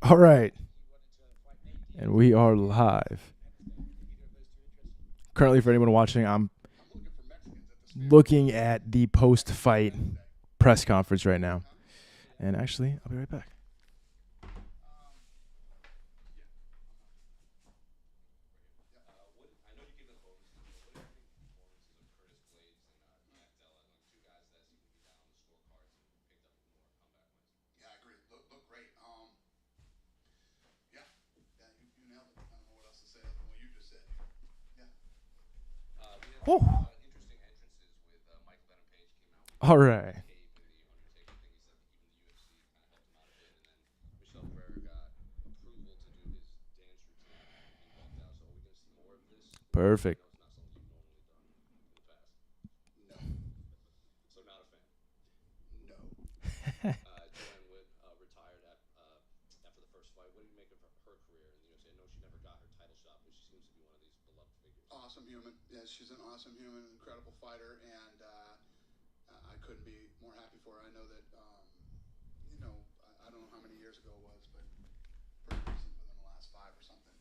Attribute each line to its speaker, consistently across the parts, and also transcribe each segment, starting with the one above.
Speaker 1: All right, and we are live. Currently, for anyone watching, I'm looking at the post-fight press conference right now. And actually, I'll be right back.
Speaker 2: Yeah, I agree. Look great. Yeah, yeah, you nailed it. I don't know what else to say other than what you just said. Yeah.
Speaker 1: Whew. All right. Perfect.
Speaker 2: No, no. Awesome human. Yeah, she's an awesome human, incredible fighter, and I couldn't be more happy for her. I know that, I don't know how many years ago it was, but pretty recent, within the last five or something.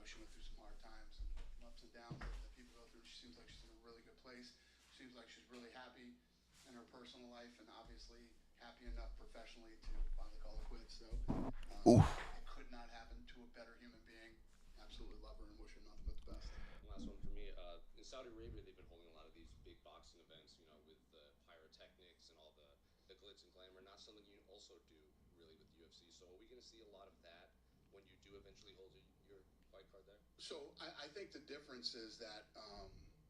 Speaker 2: She went through some hard times and ups and downs that people go through. She seems like she's in a really good place. Seems like she's really happy in her personal life, and obviously happy enough professionally to finally call it quits. So
Speaker 1: Ooh.
Speaker 2: it could not happen to a better human being. Absolutely love her and wish her nothing but the best. So I think the difference is that,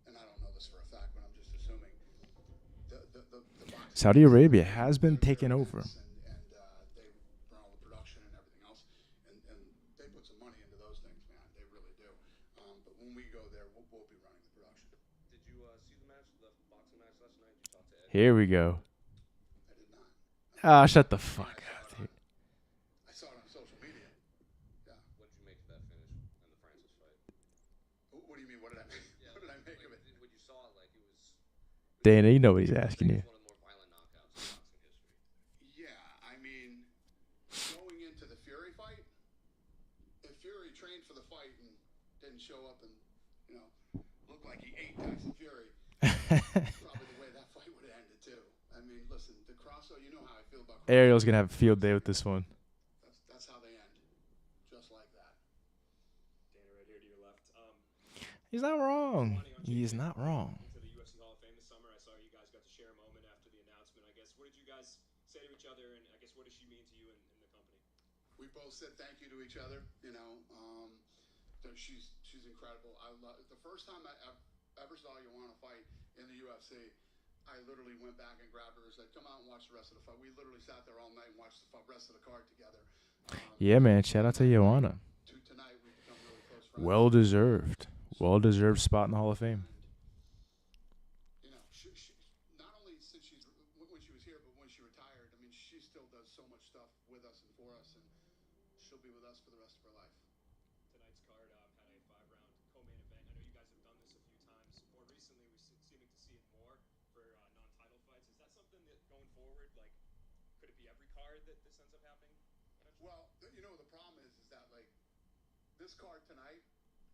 Speaker 2: and I don't know this for a fact, but I'm just assuming the boxing
Speaker 1: Saudi
Speaker 2: events,
Speaker 1: Arabia has been
Speaker 2: they're
Speaker 1: taken over.
Speaker 2: events, and they run all the production and everything else, and they put some money into those things, man. They really do. But when we go there, we'll be running the production.
Speaker 1: Here we go.
Speaker 2: I did not.
Speaker 1: Ah, shut the
Speaker 2: I mean,
Speaker 1: fuck up, dude.
Speaker 2: I saw it on social media. Yeah. What do you mean? What did I make? What did I make of it?
Speaker 1: Dana, you know what he's asking you.
Speaker 2: Yeah, I mean, going into the Fury fight, if Fury trained for the fight and didn't show up and you know look like he ate Tyson Fury, probably the way that fight would have ended too. I mean, listen, the crossover. You know how I feel about
Speaker 1: Ariel's
Speaker 2: crossovers.
Speaker 1: gonna have a field day with this one.
Speaker 2: That's how they end, just like that.
Speaker 3: Dana, right here to your left.
Speaker 1: He's not wrong.
Speaker 3: Ronnie, on
Speaker 1: He's
Speaker 3: JJ
Speaker 1: not wrong.
Speaker 3: into the UFC Hall of Fame this summer. I saw you guys got to share a moment after the announcement. I guess what did you guys say to each other, and I guess what does she mean to you and the company?
Speaker 2: We both said thank you to each other. She's incredible. I love the first time I ever saw Joanna fight in the UFC. I literally went back and grabbed her and said, "Come out and watch the rest of the fight." We literally sat there all night and watched the rest of the card together.
Speaker 1: Yeah, man.
Speaker 2: From
Speaker 1: Shout out to
Speaker 2: that night
Speaker 1: Joanna.
Speaker 2: to tonight, we've become really close friends.
Speaker 1: Well deserved.
Speaker 2: So
Speaker 1: Well deserved spot in the Hall of Fame.
Speaker 2: and she not only since she's when she was here, but when she retired. I mean, she still does so much stuff with us and for us, and she'll be with us for the rest of her life.
Speaker 3: Tonight's card had a 5-round co-main event. I know you guys have done this a few times. More recently, we're seeming to see it more for non-title fights. Is that something that going forward, like, could it be every card that this ends up happening eventually?
Speaker 2: Well, the problem is that like this card tonight,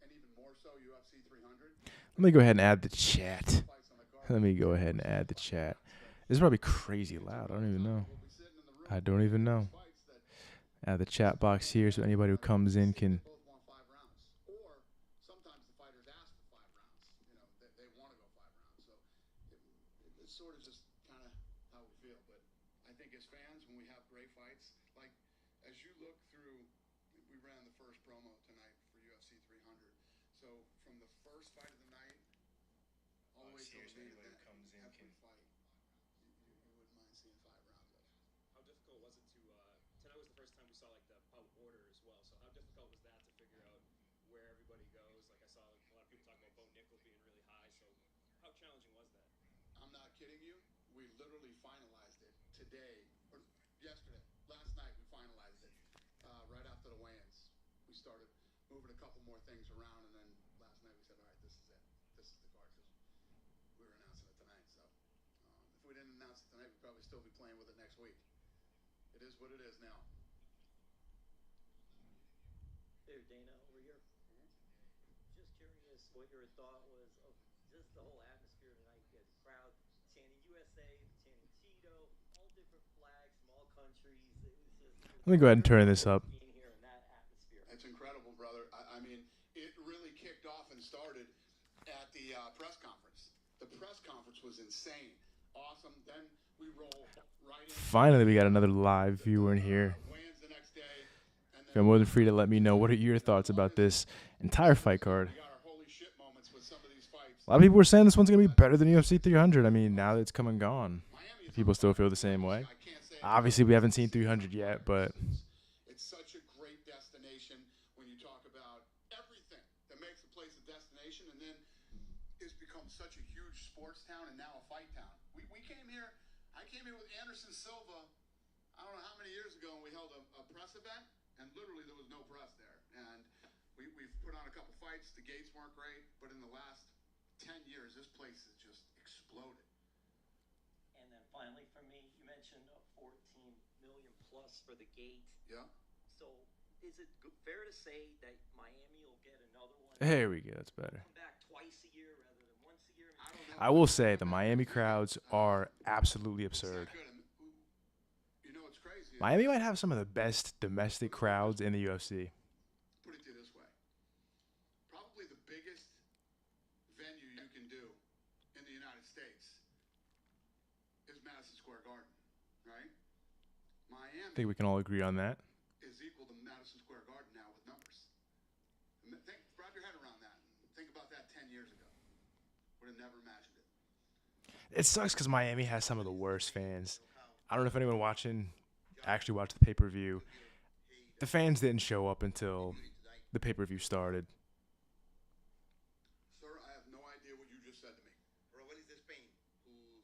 Speaker 2: and even more so UFC 300.
Speaker 1: Let me go ahead and add the chat.
Speaker 2: Fights on the card.
Speaker 1: Let me go ahead and add the chat. This is probably crazy loud. I don't even know.
Speaker 2: We'll be sitting in the room
Speaker 1: I don't even know.
Speaker 2: fights that
Speaker 1: Add the chat box here so anybody who comes in can.
Speaker 2: both want 5 rounds, or sometimes the fighters ask for 5 rounds. They want to go 5 rounds. So it's sort of just kind of how we feel. But I think as fans, when we have great fights, like as you look through, we ran the first promo tonight for UFC 300. So from the first fight of the night all the way till the main event, every fight, you wouldn't mind seeing 5 rounds of.
Speaker 3: How difficult was it to? Tonight was the first time we saw like the bout order as well. So how difficult was that to figure out where everybody goes? Like I saw a lot of people talking about Bo Nickel being really high. So how challenging was that?
Speaker 2: I'm not kidding you. We literally finalized it today or yesterday. Last night we finalized it. Right after the weigh-ins, we started moving a couple more things around, and then last night we said, "All right, this is it. This is the card." We were announcing it tonight. So if we didn't announce it tonight, we'd probably still be playing with it next week. It is what it is now.
Speaker 4: Dana over here. Just curious what your thought was of just the whole atmosphere tonight. You had the crowd chanting USA, chanting Cheeto, all different flags from all countries. It
Speaker 1: Let me go
Speaker 4: was
Speaker 1: ahead and turn this up.
Speaker 4: being here in that atmosphere.
Speaker 2: It's incredible, brother. I mean, it really kicked off and started at the press conference. The press conference was insane, awesome. Then we roll right in.
Speaker 1: Finally, we got another live viewer in here.
Speaker 2: Weigh-ins the next day, and then
Speaker 1: Feel more than free to let me know what are your thoughts about this entire fight card.
Speaker 2: we got our holy shit moments with some of these fights.
Speaker 1: A lot of people were saying this one's gonna be better than UFC 300. I mean, now that it's come and gone,
Speaker 2: Miami is
Speaker 1: people
Speaker 2: on
Speaker 1: still
Speaker 2: fire.
Speaker 1: feel the same way.
Speaker 2: I can't say it
Speaker 1: Obviously, we haven't seen 300 yet, but
Speaker 2: it's such a great destination when you talk about everything that makes a place a destination, and then it's become such a huge sports town and now a fight town. We came here, I came here with Anderson Silva, I don't know how many years ago, and we held a press event, and literally there was no press there. And we've put on a couple fights, the gates weren't great, but in the last 10 years, this place has just exploded.
Speaker 4: And then finally, for me, you mentioned 14 million plus for the gate.
Speaker 2: Yeah.
Speaker 4: So is it fair to say that Miami will get another one?
Speaker 1: there we go. That's better.
Speaker 4: Come back twice a year rather than once a year?
Speaker 2: I don't know.
Speaker 1: I will say the Miami crowds are absolutely
Speaker 2: It's not
Speaker 1: absurd.
Speaker 2: good. You know what's crazy?
Speaker 1: Miami might have some of the best domestic crowds in the UFC.
Speaker 2: Put it to you this way. Probably the biggest venue you can do in the United States is Madison Square Garden, right?
Speaker 1: I
Speaker 2: Miami
Speaker 1: think we can all agree on that.
Speaker 2: is equal to Madison Square Garden now with numbers. Wrap your head around that. Think about that 10 years ago. Would have never imagined it.
Speaker 1: It sucks because Miami has some of the worst fans. I don't know if anyone watching actually watched the pay-per-view. The fans didn't show up until the pay-per-view started.
Speaker 2: Sir, I have no idea what you just said to me.
Speaker 5: Bro, what is the Spain?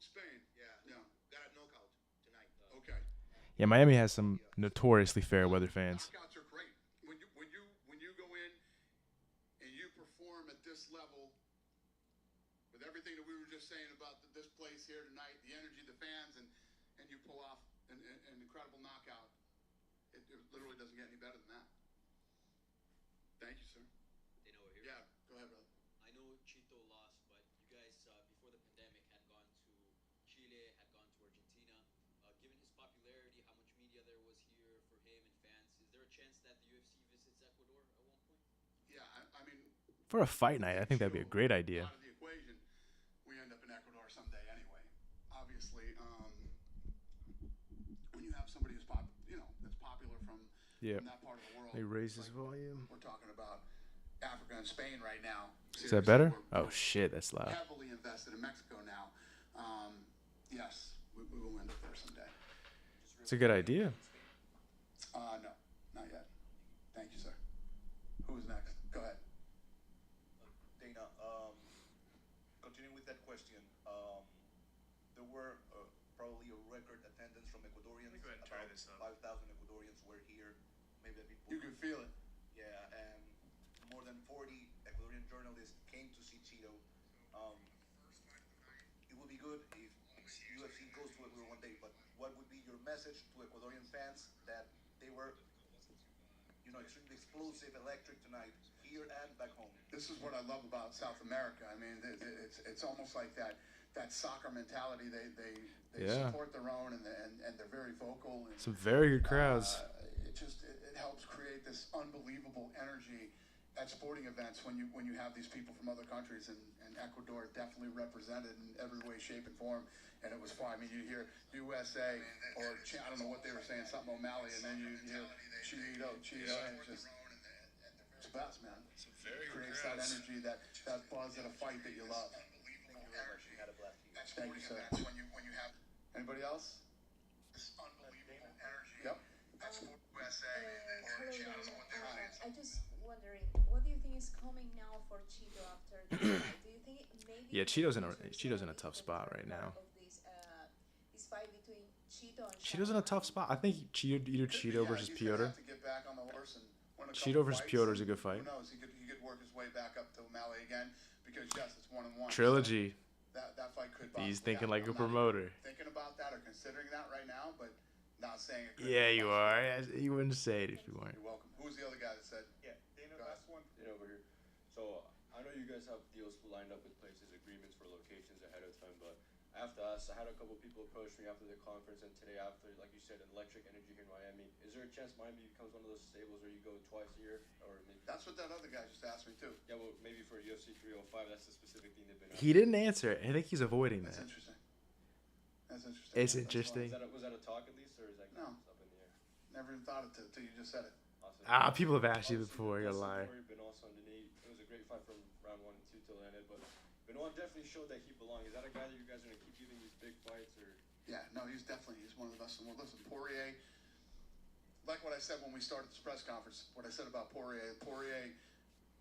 Speaker 2: Spain.
Speaker 5: Yeah.
Speaker 2: Yeah.
Speaker 5: Got a knockout tonight.
Speaker 2: Okay.
Speaker 1: Yeah, Miami has some notoriously fair weather fans.
Speaker 2: Knockouts are great. When you go in and you perform at this level with everything that we were just saying about this place here tonight, the energy, the fans, and you pull off an incredible knockout, it literally doesn't get any better than that. Thank you, sir.
Speaker 5: They know we're here.
Speaker 2: Yeah, go ahead, brother.
Speaker 5: I know Chito lost, but you guys, before the pandemic, had gone to Chile, had gone to Argentina. Given his popularity, how much media there was here for him and fans, is there a chance that the UFC visits Ecuador at one point?
Speaker 2: Yeah, I mean,
Speaker 1: For a fight night, I think that'd be a great idea.
Speaker 2: out of the equation, we end up in Ecuador someday anyway. Obviously, when you have somebody who's that's popular from that part of the world.
Speaker 1: They raise his volume.
Speaker 2: We're talking about Africa and Spain right now.
Speaker 1: Is that better? Oh shit, that's loud.
Speaker 2: Heavily invested in Mexico now. Yes, we will end up there someday.
Speaker 1: It's a good idea.
Speaker 2: No, not yet. Thank you, sir. Who's next? Go ahead.
Speaker 6: Dana, continuing with that question, there were probably a record attendance from Ecuadorians.
Speaker 1: Go ahead and try this up.
Speaker 6: 5,000 Ecuadorians were here. Maybe a bit
Speaker 2: You can feel it.
Speaker 6: Yeah, and more than 40 Ecuadorian journalists came to see Cheeto. It would be good if UFC goes to Ecuador one day, but what would be your message to Ecuadorian fans that they were, extremely explosive, electric tonight, here and back home?
Speaker 2: This is what I love about South America. I mean, it's almost like that soccer mentality. They
Speaker 1: Yeah.
Speaker 2: support their own and they're very vocal. And,
Speaker 1: Some very good crowds.
Speaker 2: It helps create this unbelievable energy at sporting events when you have these people from other countries, and Ecuador definitely represented in every way, shape, and form. And it was fun. I mean, you hear USA or I don't know what they were saying, something O'Malley, and then you hear Cheeto, and it's the best, man. It creates that energy, that buzz at a fight that you love.
Speaker 6: You had a blast here.
Speaker 2: Thank you, sir. When you have anybody else? This unbelievable energy. Yep. That's USA.
Speaker 7: Hello, Dan. I'm just wondering, what do you think is coming now for Cheeto after this fight? Do you think maybe?
Speaker 1: Yeah, Cheeto's in a tough spot right now.
Speaker 7: Of this fight between Cheeto and
Speaker 1: Cheeto's in a tough spot. I think either Cheeto versus Piotr.
Speaker 2: To get back on the horse and win a
Speaker 1: Cheeto
Speaker 2: couple
Speaker 1: versus
Speaker 2: fights,
Speaker 1: Piotr is a
Speaker 2: and
Speaker 1: good fight.
Speaker 2: Who knows? He could work his way back up to O'Malley again, because yes, it's 1-1.
Speaker 1: Trilogy.
Speaker 2: So that fight could.
Speaker 1: He's
Speaker 2: possibly
Speaker 1: thinking
Speaker 2: happen.
Speaker 1: like a
Speaker 2: I'm not
Speaker 1: promoter.
Speaker 2: Thinking about that or considering that right now, but not saying it. Could
Speaker 1: Yeah,
Speaker 2: be
Speaker 1: you
Speaker 2: possible.
Speaker 1: are. You wouldn't say it if you weren't.
Speaker 2: You're welcome. Who was the other guy that said?
Speaker 6: Yeah, Dana,
Speaker 2: Go
Speaker 8: So I know you guys have deals lined up with places, agreements for locations ahead of time, but I have to ask. I had a couple people approach me after the conference and today after, like you said, an electric energy here in Miami. Is there a chance Miami becomes one of those stables where you go twice a year, or maybe?
Speaker 2: That's what that other guy just asked me too.
Speaker 8: Yeah, well, maybe for UFC 305, that's the specific thing they've been
Speaker 1: He
Speaker 8: asking.
Speaker 1: didn't answer it. I think he's avoiding
Speaker 2: That's
Speaker 1: that.
Speaker 2: interesting. That's interesting.
Speaker 1: It's
Speaker 2: That's
Speaker 1: interesting.
Speaker 8: Was that a talk at least, or is that
Speaker 2: No.
Speaker 8: up in the air?
Speaker 2: Fun. Never even thought it till you just said it.
Speaker 8: Awesome.
Speaker 1: People have asked you
Speaker 8: Obviously,
Speaker 1: before. You're
Speaker 8: Dustin
Speaker 1: lie.
Speaker 8: Poirier, Benoit Saint-Denis. It was a great fight from round 1 and 2 till it ended, but Benoit definitely showed that he belonged. Is that a guy that you guys are gonna keep giving these big fights, or?
Speaker 2: Yeah, no, he's one of the best in the world. Listen, Poirier, like what I said when we started this press conference, what I said about Poirier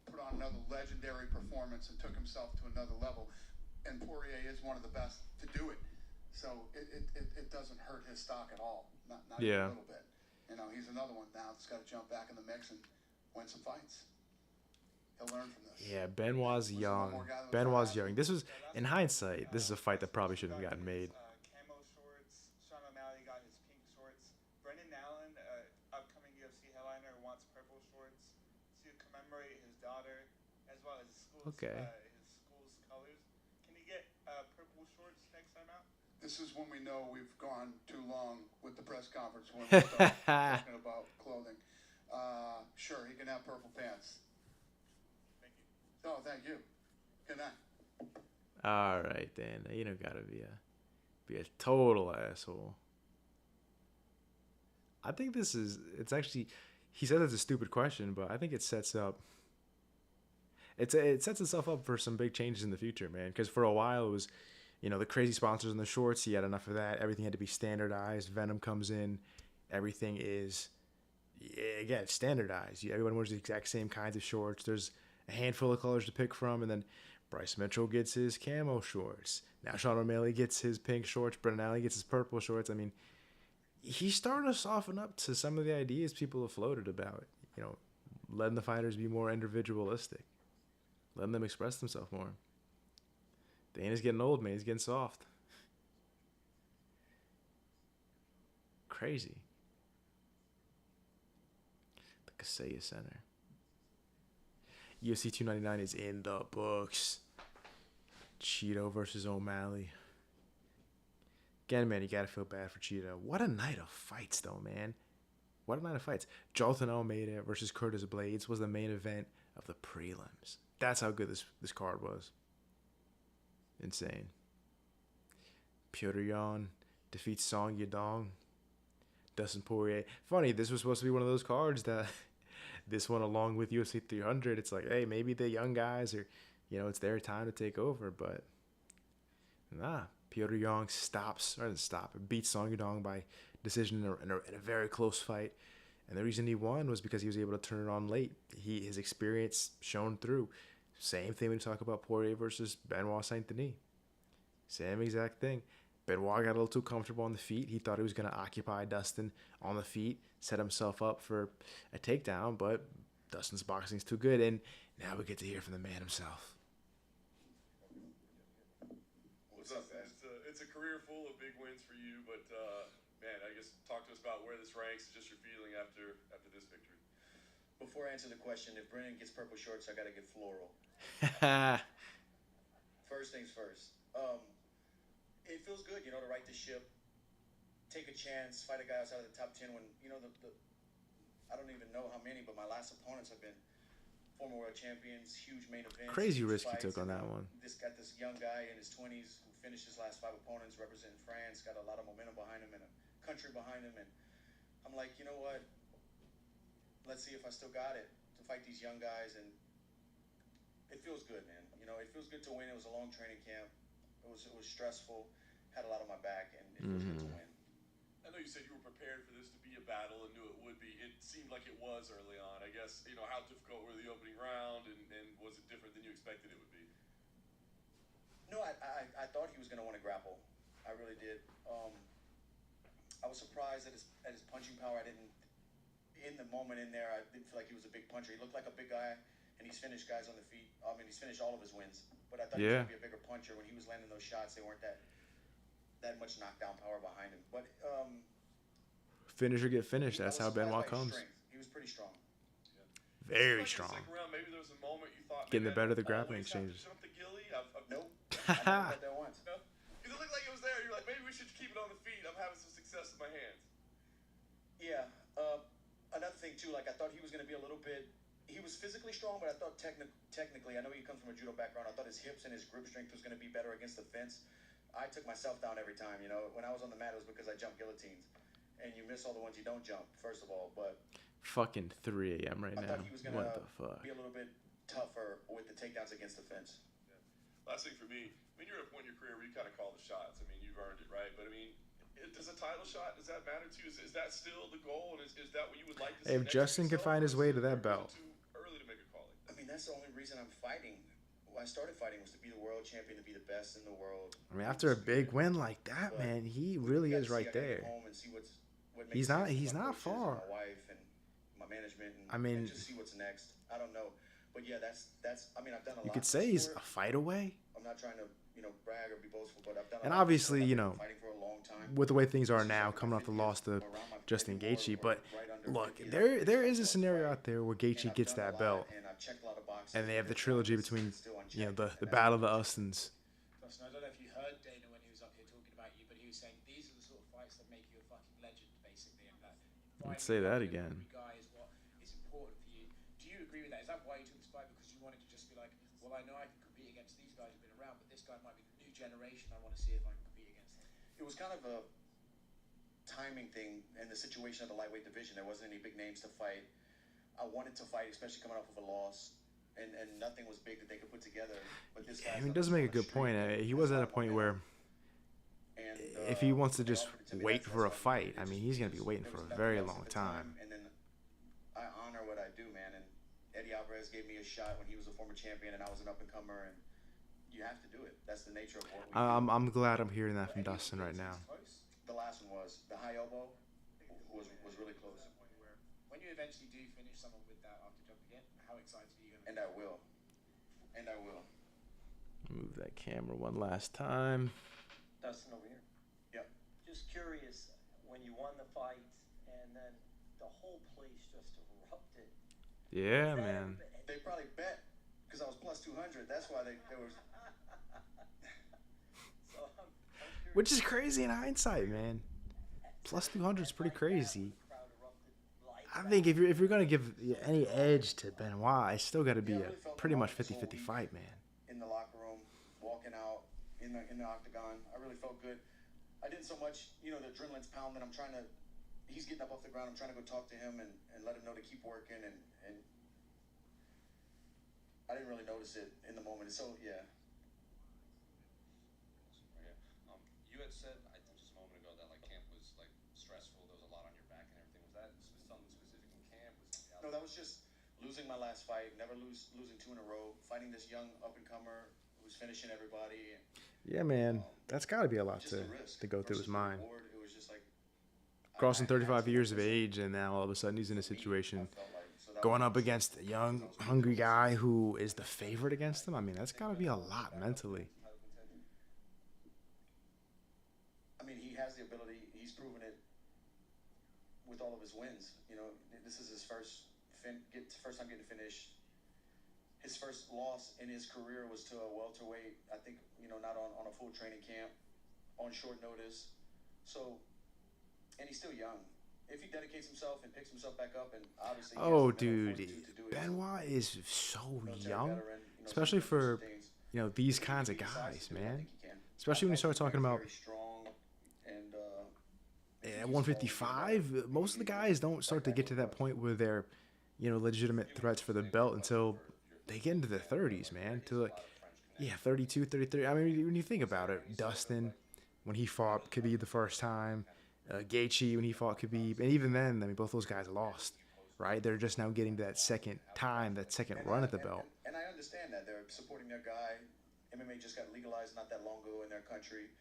Speaker 2: put on another legendary performance and took himself to another level. And Poirier is one of the best to do it. So it doesn't hurt his stock at all. Not even a little bit. You know, he's another one now that's got to jump back in the mix and win some fights. He'll learn from this.
Speaker 1: Yeah, Benoit's young. Benoit's young. This was, in hindsight, this is a fight that probably shouldn't have gotten made.
Speaker 9: Camo shorts. Sean O'Malley got his pink shorts. Brendan Allen, upcoming UFC headliner, wants purple shorts to commemorate his daughter, as well as his school's colors. Can he get purple shorts next time out?
Speaker 2: This is when we know we've gone too long with the press conference when we start talking about clothing. Sure, he can have purple pants.
Speaker 9: Thank you.
Speaker 2: Oh, thank you. Good night.
Speaker 1: All right, then. You don't gotta be a total asshole. I think it's actually, he said it's a stupid question, but I think it sets up, it sets itself up for some big changes in the future, man. Because for a while it was, the crazy sponsors in the shorts. He had enough of that. Everything had to be standardized. Venom comes in. Everything is, again, standardized. Everyone wears the exact same kinds of shorts. There's a handful of colors to pick from, and then Bryce Mitchell gets his camo shorts. Now Sean O'Malley gets his pink shorts. Brendan Allen gets his purple shorts. I mean, he's starting to soften up to some of the ideas people have floated about. Letting the fighters be more individualistic. Letting them express themselves more. Dana's getting old, man. He's getting soft. Crazy. The Kaseya Center. UFC 299 is in the books. Cheeto versus O'Malley. Again, man, you gotta feel bad for Cheeto. What a night of fights, though, man. What a night of fights. Jonathan Almeida versus Curtis Blades was the main event of the prelims. That's how good this card was. Insane. Petr Yan defeats Song Yadong. Dustin Poirier. Funny, this was supposed to be one of those cards that this one, along with UFC 300, it's like, hey, maybe the young guys are, it's their time to take over. But nah, Petr Yan beats Song Yadong by decision in a very close fight. And the reason he won was because he was able to turn it on late. His experience shone through. Same thing when you talk about Poirier versus Benoit Saint-Denis. Same exact thing. Benoit got a little too comfortable on the feet. He thought he was going to occupy Dustin on the feet, set himself up for a takedown, but Dustin's boxing's too good, and now we get to hear from the man himself.
Speaker 10: What's up, man? It's a career full of big wins for you, but man, I guess talk to us about where this ranks, just your feeling after this victory.
Speaker 6: Before I answer the question, if Brennan gets purple shorts, I gotta get floral. First things first. It feels good, to right the ship, take a chance, fight a guy outside of the top 10 when, I don't even know how many, but my last opponents have been former world champions, huge main events.
Speaker 1: Crazy risk he
Speaker 6: fights,
Speaker 1: took on that one.
Speaker 6: This young guy in his 20s who finished his last 5 opponents representing France, got a lot of momentum behind him and a country behind him. And I'm like, you know what? Let's see if I still got it to fight these young guys. And it feels good, man. It feels good to win. It was a long training camp. It was stressful. Had a lot on my back, and it feels good to win.
Speaker 10: I know you said you were prepared for this to be a battle and knew it would be. It seemed like it was early on. I guess, how difficult were the opening round, and was it different than you expected it would be?
Speaker 6: No, I thought he was going to want to grapple. I really did. I was surprised at his punching power. In the moment in there, I didn't feel like he was a big puncher. He looked like a big guy, and he's finished guys on the feet. He's finished all of his wins. But I thought he was going to be a bigger puncher. When he was landing those shots, they weren't that much knockdown power behind him. But
Speaker 1: finish or get finished. That's how Benoit comes.
Speaker 6: He was pretty strong.
Speaker 1: Very
Speaker 10: Like in the
Speaker 1: strong.
Speaker 10: second round, maybe there was a moment you thought
Speaker 1: Getting the
Speaker 10: maybe
Speaker 1: better of the
Speaker 10: I
Speaker 1: grappling
Speaker 10: always have to
Speaker 1: exchanges.
Speaker 10: jump the gilly.
Speaker 6: Nope. I never thought that once.
Speaker 10: No? Because it looked like it was there. You're like, maybe we should keep it on the feet. I'm having some success with my hands.
Speaker 6: Yeah. Another thing too, like I thought he was going to be a little bit. He was physically strong, but I thought technically, I know he comes from a judo background. I thought his hips and his grip strength was going to be better against the fence. I took myself down every time. You know, when I was on the mat, it was because I jumped guillotines, and you miss all the ones you don't jump. First of all, but
Speaker 1: Fucking 3 a.m. right
Speaker 6: I
Speaker 1: now.
Speaker 6: thought he was going
Speaker 1: What
Speaker 6: to
Speaker 1: the fuck?
Speaker 6: be a little bit tougher with the takedowns against the fence.
Speaker 10: Last thing for me, I mean, you're at a point in your career where you kind of call the shots. I mean, you've earned it, right? But I mean, does a title shot, does that matter to you? Is that still the goal? And is that what you would like to see?
Speaker 1: If Justin could find his way to that belt.
Speaker 10: Too early to make a call like that?
Speaker 6: I mean, that's the only reason I'm fighting. When I started fighting was to be the world champion, to be the best in the world.
Speaker 1: I mean, after a big win like that, man, he really is right there. He's not far.
Speaker 6: My wife and my management. And,
Speaker 1: I mean,
Speaker 6: and just see what's next. I don't know, but yeah, that's. I mean, I've done a lot.
Speaker 1: You could say he's a fight away.
Speaker 6: I'm not trying to, brag or be boastful, but I've done.
Speaker 1: And obviously,
Speaker 6: fighting for a long time.
Speaker 1: with the way things are now, coming off the loss to Justin Gaethje, but look, there is a scenario out there where Gaethje gets that belt, and they have the trilogy between, the Battle of the Austins.
Speaker 11: Dustin, I don't know if you heard Dana when he was up here talking about you, but he was saying these are the sort of fights that make you a fucking legend, basically. And that
Speaker 1: Let's say that again.
Speaker 11: guy is what is important for you. Do you agree with that? Is that why you took this fight? Because you wanted to just be like, well, I know I can compete against these guys who've been around, but this guy might be the new generation. I want to see if I can compete against them.
Speaker 6: It was kind of a timing thing and the situation of the lightweight division. There wasn't any big names to fight. I wanted to fight, especially coming off of a loss. And nothing was big that they could put together. But this guy,
Speaker 1: I mean, it does make a good point. He was at a point where if he wants to just wait for a fight, I mean, he's going to be waiting for a very long time.
Speaker 6: And then I honor what I do, man. And Eddie Alvarez gave me a shot when he was a former champion and I was an up-and-comer. And you have to do it. That's the nature of what we do.
Speaker 1: I'm glad I'm hearing that from Dustin right now.
Speaker 6: The last one was the high elbow was really close.
Speaker 11: When you eventually do finish someone with that after jumping in, how excited are you going to be?
Speaker 6: And I will. And I will.
Speaker 1: Move that camera one last time.
Speaker 4: Dustin, over here.
Speaker 6: Yep.
Speaker 4: Just curious, when you won the fight and then the whole place just erupted.
Speaker 1: Yeah, man.
Speaker 6: They probably bet because I was plus 200. That's why they were.
Speaker 4: So I'm curious.
Speaker 1: Which is crazy in hindsight, man. Plus 200 is pretty crazy. I think if you're gonna give any edge to Benoit, it's still got to be a pretty much 50-50 fight, man.
Speaker 6: In the locker room, walking out in the octagon, I really felt good. I didn't so much, the adrenaline's pounding. He's getting up off the ground. I'm trying to go talk to him and let him know to keep working. And I didn't really notice it in the moment. So yeah.
Speaker 8: You had said, I think just a moment ago, that camp was stressful. There was a lot on your back and everything. Was that something specific in camp?
Speaker 6: No, that was just losing my last fight. Never losing 2 in a row. Fighting this young up and comer who's finishing everybody.
Speaker 1: Yeah, man. That's got to be a lot to go through his mind.
Speaker 6: It was just
Speaker 1: Crossing 35 years of age, and now all of a sudden he's in a situation going up against a young, hungry guy who is the favorite against him. I mean, that's got to be a lot mentally.
Speaker 6: I mean, he has the ability. He's proven it with all of his wins. This is his first time getting to finish. His first loss in his career was to a welterweight. I think not on a full training camp, on short notice. So, and he's still young. If he dedicates himself and picks himself back up, and obviously.
Speaker 1: Oh, dude, Benoit is so young, especially for these kinds of guys, man. Especially when you start talking about. At 155, most of the guys don't start to get to that point where they're, legitimate threats for the belt until they get into their 30s, man. 32, 33. I mean, when you think about it, Dustin, when he fought Khabib the first time, Gaethje when he fought Khabib, and even then, I mean, both those guys lost, right? They're just now getting to that second run at the belt.
Speaker 6: And I understand that they're supporting their guy. MMA just got legalized not that long ago in their country.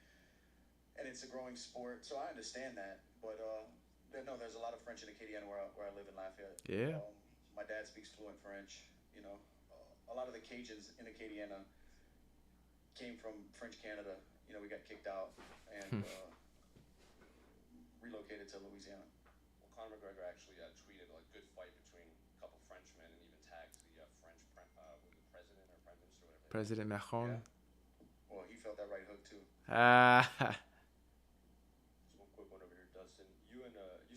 Speaker 6: And it's a growing sport, so I understand that. But no, there's a lot of French in Acadiana where I live in Lafayette.
Speaker 1: Yeah.
Speaker 6: My dad speaks fluent French. A lot of the Cajuns in Acadiana came from French Canada. We got kicked out and relocated to Louisiana.
Speaker 8: Well, Conor McGregor actually tweeted a good fight between couple Frenchmen and even tags the French was it president or prime minister, whatever.
Speaker 1: President Macron.
Speaker 6: Yeah. Well, he felt that right hook too.
Speaker 1: Ah.
Speaker 8: Just one quick one over here, Dustin. You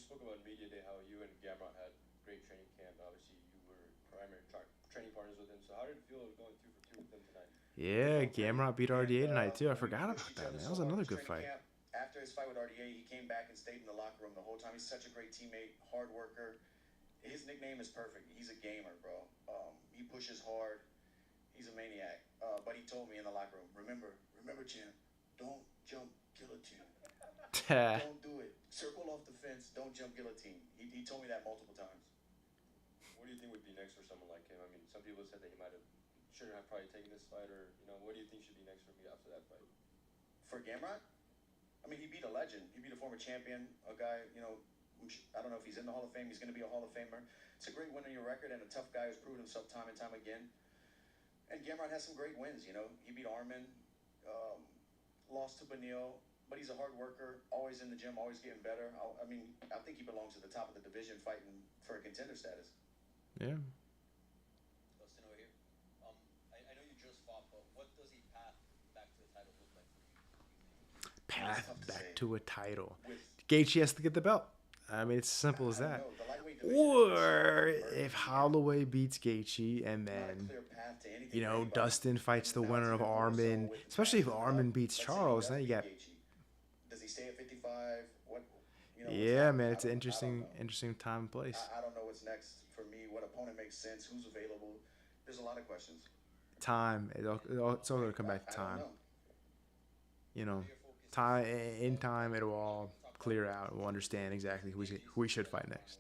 Speaker 8: spoke about media day how you and Gamrot had great training camp. Obviously, you were primary training partners with him. So how did it feel going 2 for 2 with him tonight?
Speaker 1: Yeah, Gamrot beat RDA tonight too. I forgot
Speaker 6: We
Speaker 1: about
Speaker 6: pushed each
Speaker 1: that,
Speaker 6: other
Speaker 1: man. That
Speaker 6: so
Speaker 1: was
Speaker 6: hard
Speaker 1: another
Speaker 6: this
Speaker 1: good
Speaker 6: training
Speaker 1: fight.
Speaker 6: camp. After his fight with RDA, he came back and stayed in the locker room the whole time. He's such a great teammate, hard worker. His nickname is perfect. He's a gamer, bro. He pushes hard. He's a maniac. But he told me in the locker room, remember, champ, don't jump guillotine. Don't do it. Circle off the fence. Don't jump guillotine. He told me that multiple times.
Speaker 8: What do you think would be next for someone like him? I mean, some people said that he shouldn't have probably taken this fight, or what do you think should be next for me after that fight?
Speaker 6: For Gamrot, I mean, he beat a legend. He beat a former champion, a guy. I don't know if he's in the Hall of Fame. He's going to be a Hall of Famer. It's a great win on your record and a tough guy who's proven himself time and time again. And Gamrot has some great wins. He beat Arman, lost to Beneil. But he's a hard worker, always in the gym, always getting better. I think he belongs at the top of the division fighting for a contender status.
Speaker 1: Yeah.
Speaker 5: Dustin over here. I know you just fought, but what does a path back to the title look like for you?
Speaker 1: Path
Speaker 6: tough to
Speaker 1: back
Speaker 6: say.
Speaker 1: to a title.
Speaker 6: With
Speaker 1: Gaethje has to get the belt. I mean, it's as simple as
Speaker 6: I don't
Speaker 1: that.
Speaker 6: know, the lightweight division
Speaker 1: Or
Speaker 6: is so
Speaker 1: if
Speaker 6: hard.
Speaker 1: Holloway beats Gaethje and
Speaker 6: Not a
Speaker 1: then,
Speaker 6: clear path to anything for anybody.
Speaker 1: Dustin fights the
Speaker 6: Now
Speaker 1: winner
Speaker 6: it's
Speaker 1: of
Speaker 6: even more so
Speaker 1: Arman,
Speaker 6: with
Speaker 1: especially if
Speaker 6: Matt coming
Speaker 1: Arman
Speaker 6: up.
Speaker 1: beats
Speaker 6: Let's say he
Speaker 1: Charles,
Speaker 6: does
Speaker 1: then you
Speaker 6: beat
Speaker 1: got,
Speaker 6: Gaethje. Does he stay at 55? What? What's
Speaker 1: yeah,
Speaker 6: happening?
Speaker 1: man,
Speaker 6: I
Speaker 1: it's an
Speaker 6: don't
Speaker 1: interesting
Speaker 6: know.
Speaker 1: time and place.
Speaker 6: I don't know what's next for me. What opponent makes sense? Who's available? There's a lot of questions.
Speaker 1: Time, it's all going to come back to
Speaker 6: I don't
Speaker 1: time.
Speaker 6: know.
Speaker 1: Time, in time, it'll all clear out. We'll understand exactly who we should fight next.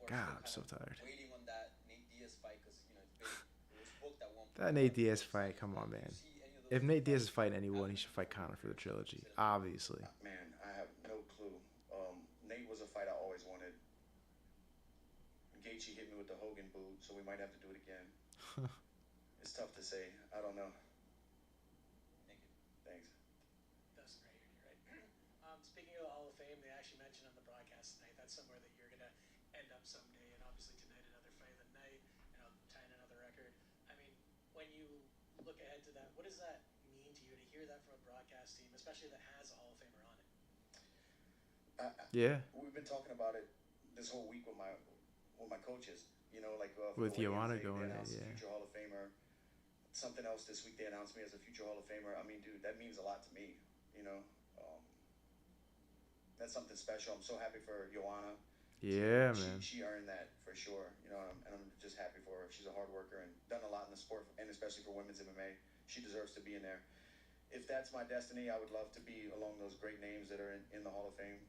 Speaker 1: God, I'm so tired.
Speaker 5: Waiting on that Nate Diaz fight because it was booked at one point.
Speaker 1: That Nate Diaz fight, come on, man. If Nate Diaz is fighting anyone, he should fight Conor for the trilogy, obviously.
Speaker 6: Man, I have no clue. Nate was a fight I always wanted. Gaethje hit me with the Hogan boot, so we might have to do it again. It's tough to say. I don't know.
Speaker 5: Thank you.
Speaker 6: Thanks.
Speaker 12: Dustin, right here, right? Speaking of the Hall of Fame, they actually mentioned on the broadcast tonight that's somewhere that you're going to end up someday. And obviously tonight, another fight of the night, tying another record. I mean, when you look ahead to that, what does that mean to you to hear that from a broadcast team, especially that has a Hall of Famer on it?
Speaker 1: Yeah.
Speaker 6: We've been talking about it this whole week with my coaches.
Speaker 1: With
Speaker 6: for the
Speaker 1: Joanna
Speaker 6: weigh-ins, they
Speaker 1: going in,
Speaker 6: announced
Speaker 1: yeah.
Speaker 6: Future Hall of Famer. Something else this week, they announced me as a future Hall of Famer. I mean, dude, that means a lot to me. That's something special. I'm so happy for Joanna.
Speaker 1: Yeah, man.
Speaker 6: She earned that for sure. And I'm just happy for her. She's a hard worker and done a lot in the sport, and especially for women's MMA. She deserves to be in there. If that's my destiny, I would love to be along those great names that are in the Hall of Fame.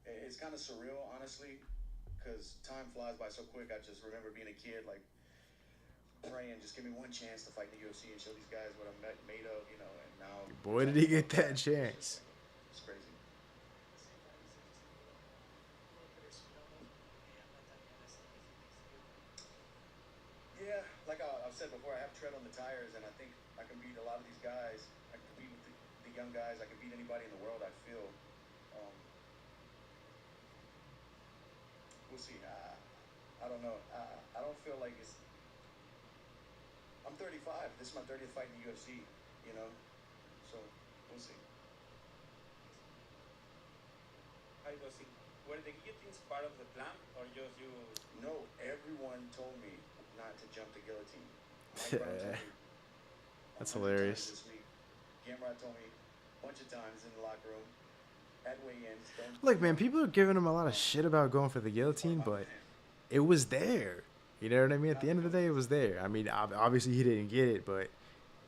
Speaker 6: It's kind of surreal, honestly, because time flies by so quick. I just remember being a kid, like, praying, just give me one chance to fight in the UFC and show these guys what I'm made of, and now...
Speaker 1: Boy, did he get that chance.
Speaker 6: It's crazy. Yeah, like I've said before, I have tread on the tires, and I think I can beat a lot of these guys. I can compete with the young guys. I can beat anybody in the world, I feel. We'll see. I don't know. I don't feel like it's... I'm 35. This is my 30th fight in the UFC, So, we'll see.
Speaker 9: Hi, Dustin. Were the guillotines part of the plan, or just you?
Speaker 6: No, everyone told me not to jump the guillotine. Mike Brown told me
Speaker 1: That's
Speaker 6: 100
Speaker 1: hilarious.
Speaker 6: times this week. Gamrot told me a bunch of times in the locker room. At weigh-ins,
Speaker 1: Look, man, people are giving him a lot of shit about going for the guillotine, but it was there. You know what I mean? At the end of the day, it was there. I mean, obviously he didn't get it, but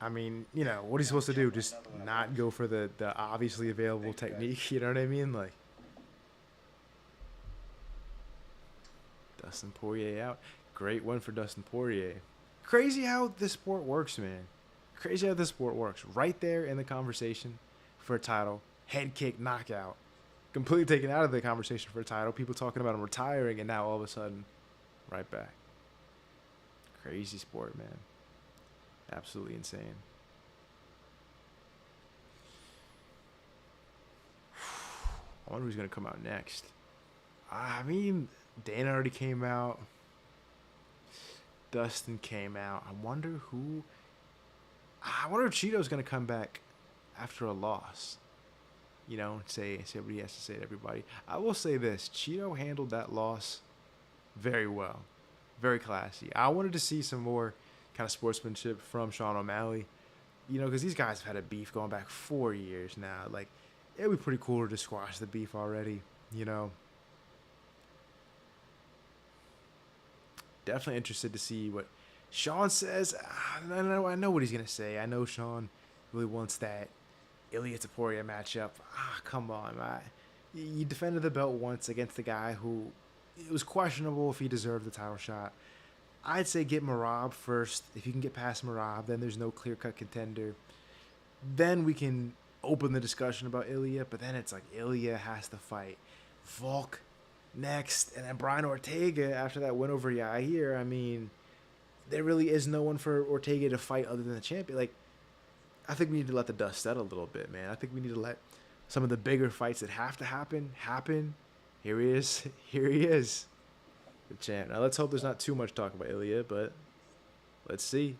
Speaker 1: I mean, what he's supposed to do? Just not go for the obviously available technique. You know what I mean? Like, Dustin Poirier out. Great win for Dustin Poirier. Crazy how this sport works, man. Crazy how this sport works. Right there in the conversation for a title. Head kick, knockout. Completely taken out of the conversation for a title. People talking about him retiring, and now all of a sudden, right back. Crazy sport, man. Absolutely insane. I wonder who's going to come out next. I mean, Dana already came out. Dustin came out. I wonder who. I wonder if Cheeto's gonna come back after a loss. You know, say what he has to say to everybody. I will say this: Cheeto handled that loss very well, very classy. I wanted to see some more kind of sportsmanship from Sean O'Malley. You know, because these guys have had a beef going back 4 years now. Like, it'd be pretty cool to just squash the beef already. You know, definitely interested to see what Sean says. I know what he's gonna say. I know Sean really wants that Ilya Taporia matchup. Come on, you defended the belt once against the guy who it was questionable if he deserved the title shot. I'd say get Marab first. If you can get past Marab, then there's no clear-cut contender. Then we can open the discussion about Ilya, but then it's like Ilya has to fight Volk next, and then Brian Ortega after that win over Yair. I mean, there really is no one for Ortega to fight other than the champion. Like, I think we need to let the dust settle a little bit, man. I think we need to let some of the bigger fights that have to happen. Here he is. Here he is. The champ. Now let's hope there's not too much talk about Ilya, but let's see.